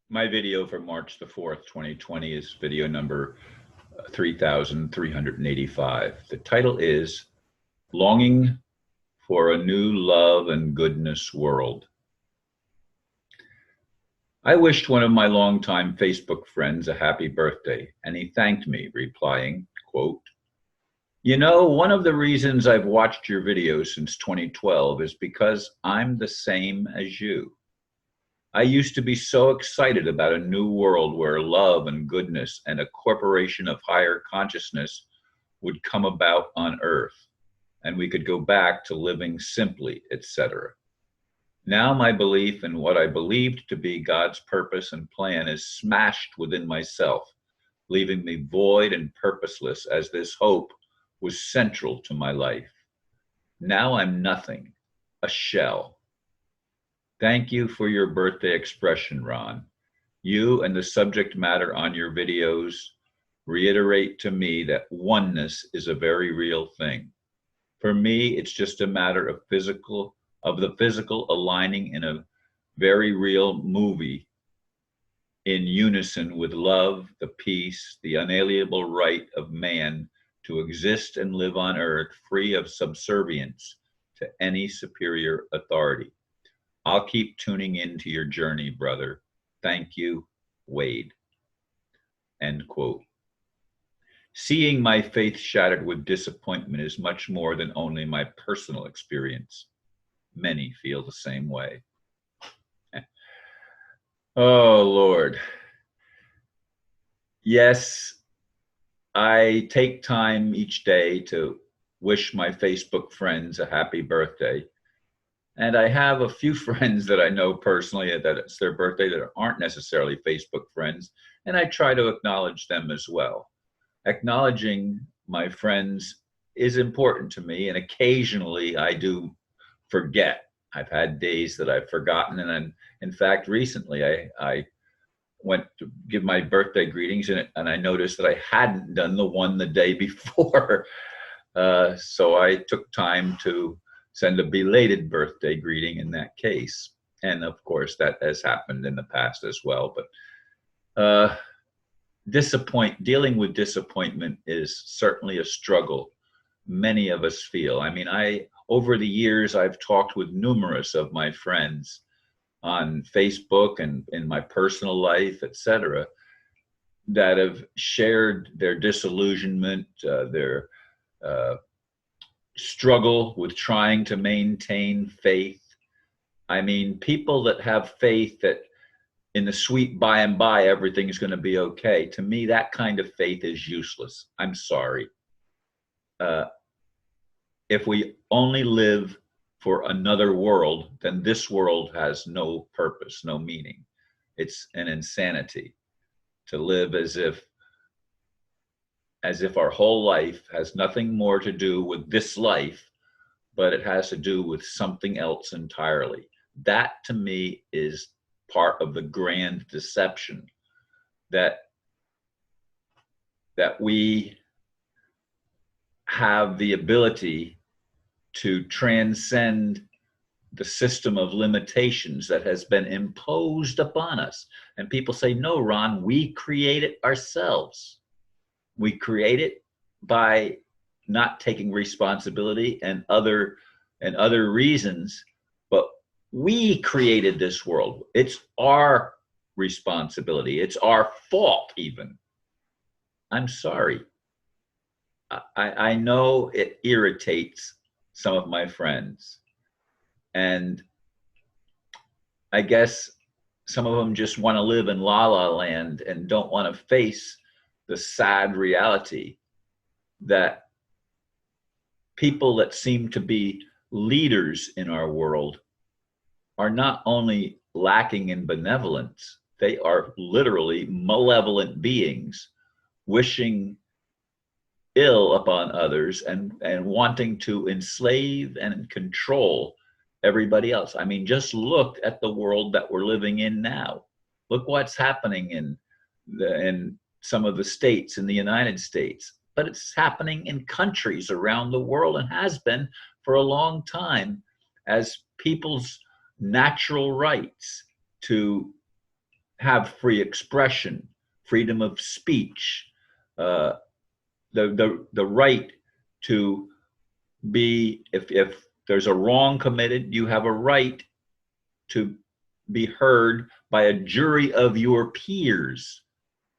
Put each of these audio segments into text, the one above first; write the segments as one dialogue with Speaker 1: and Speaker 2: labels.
Speaker 1: My video for March the 4th, 2020 is video number 3,385. The title is Longing for a New Love and Goodness World. I wished one of my longtime Facebook friends a happy birthday, and he thanked me, replying, quote, "You know, one of the reasons I've watched your videos since 2012 is because I'm the same as you. I used to be so excited about a new world where love and goodness and a corporation of higher consciousness would come about on earth, and we could go back to living simply, etc. Now my belief in what I believed to be God's purpose and plan is smashed within myself, leaving me void and purposeless as this hope was central to my life. Now I'm nothing, a shell. Thank you for your birthday expression, Ron. You and the subject matter on your videos reiterate to me that oneness is a very real thing. For me, it's just a matter of the physical aligning in a very real movie in unison with love, the peace, the unalienable right of man to exist and live on earth free of subservience to any superior authority. I'll keep tuning into your journey, brother. Thank you, Wade." End quote. Seeing my faith shattered with disappointment is much more than only my personal experience. Many feel the same way. Oh, Lord. Yes, I take time each day to wish my Facebook friends a happy birthday. And I have a few friends that I know personally that it's their birthday that aren't necessarily Facebook friends, and I try to acknowledge them as well. Acknowledging my friends is important to me, and occasionally I do forget. I've had days that I've forgotten, and in fact, recently I went to give my birthday greetings, and I noticed that I hadn't done the one the day before. So I took time to send a belated birthday greeting in that case. And of course, that has happened in the past as well. But dealing with disappointment is certainly a struggle many of us feel. I mean, over the years, I've talked with numerous of my friends on Facebook and in my personal life, etc., that have shared their disillusionment, their struggle with trying to maintain faith. I mean, people that have faith that in the sweet by and by everything's going to be okay. To me, that kind of faith is useless. I'm sorry. If we only live for another world, then this world has no purpose, no meaning. It's an insanity to live as if our whole life has nothing more to do with this life, but it has to do with something else entirely. That to me is part of the grand deception that we have the ability to transcend the system of limitations that has been imposed upon us. And people say, no, Ron, we create it ourselves. We create it by not taking responsibility and other reasons, but we created this world. It's our responsibility. It's our fault even. I'm sorry. I know it irritates some of my friends. And I guess some of them just want to live in la la land and don't want to face the sad reality that people that seem to be leaders in our world are not only lacking in benevolence, they are literally malevolent beings wishing ill upon others and wanting to enslave and control everybody else. I mean, just look at the world that we're living in now. Look what's happening in some of the states in the United States, but it's happening in countries around the world and has been for a long time as people's natural rights to have free expression, freedom of speech, uh, the right to be, if there's a wrong committed, you have a right to be heard by a jury of your peers,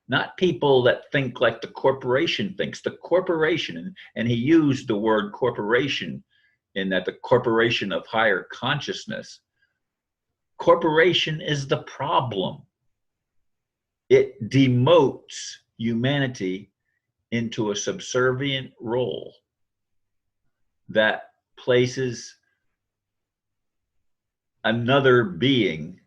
Speaker 1: not people that think like the corporation thinks. The corporation, and he used the word corporation in that, the corporation of higher consciousness. Corporation is the problem. It demotes humanity into a subservient role that places another being,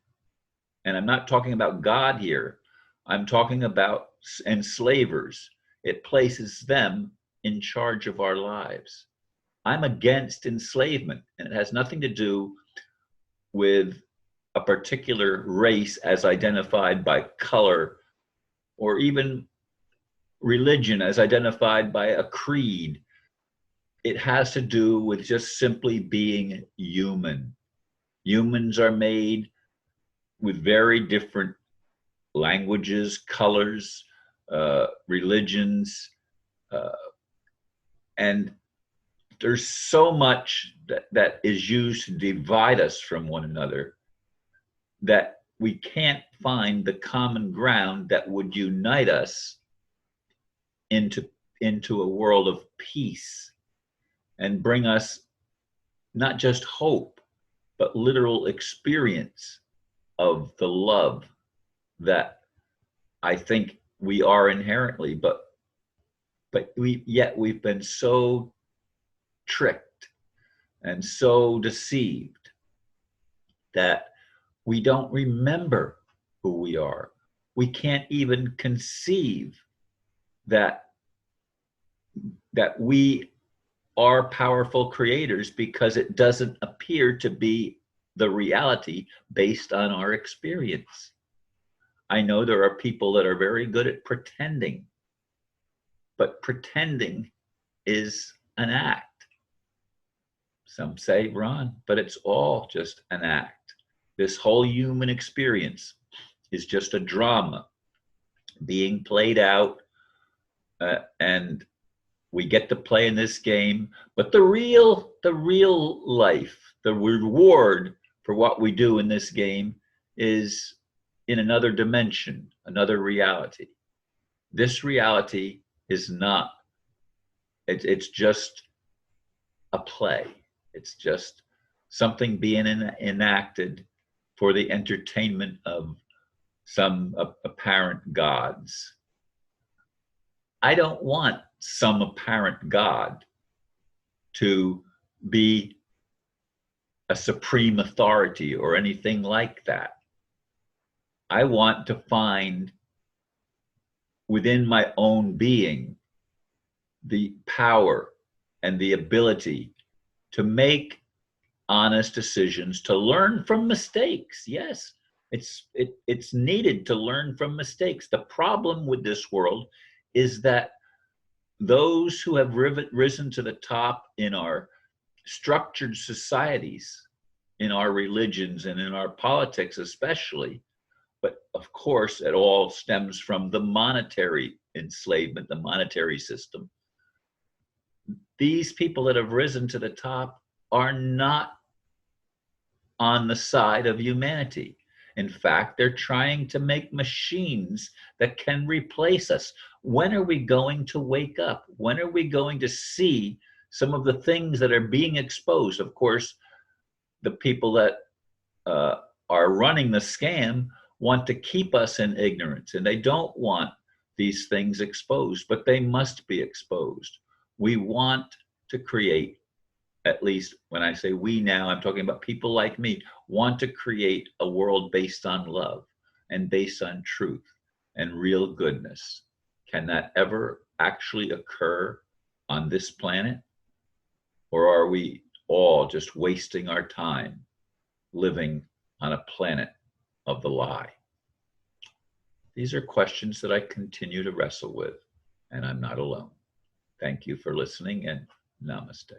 Speaker 1: and I'm not talking about God here, I'm talking about enslavers. It places them in charge of our lives. I'm against enslavement, and it has nothing to do with a particular race as identified by color, or even religion as identified by a creed. It has to do with just simply being human. Humans are made with very different languages, colors, religions, and there's so much that is used to divide us from one another that we can't find the common ground that would unite us into a world of peace and bring us not just hope, but literal experience of the love that I think we are inherently, but we've been so tricked and so deceived that we don't remember who we are. We can't even conceive that we are powerful creators, because it doesn't appear to be the reality based on our experience. I know there are people that are very good at pretending, but pretending is an act. Some say, Ron, but it's all just an act. This whole human experience is just a drama being played out, and we get to play in this game. But the real life, the reward for what we do in this game, is in another dimension, another reality. This reality is not, it's just a play. It's just something being enacted for the entertainment of some apparent gods. I don't want some apparent God to be a supreme authority or anything like that. I want to find within my own being the power and the ability to make honest decisions, to learn from mistakes. Yes, it's needed to learn from mistakes. The problem with this world is that those who have risen to the top in our structured societies, in our religions, and in our politics especially, but of course it all stems from the monetary enslavement, the monetary system. These people that have risen to the top are not on the side of humanity. In fact, they're trying to make machines that can replace us. When are we going to wake up? When are we going to see some of the things that are being exposed? Of course, the people that are running the scam want to keep us in ignorance, and they don't want these things exposed, but they must be exposed. We want to create, at least when I say we now, I'm talking about people like me, want to create a world based on love and based on truth and real goodness. Can that ever actually occur on this planet? Or are we all just wasting our time living on a planet of the lie? These are questions that I continue to wrestle with, and I'm not alone. Thank you for listening, and namaste.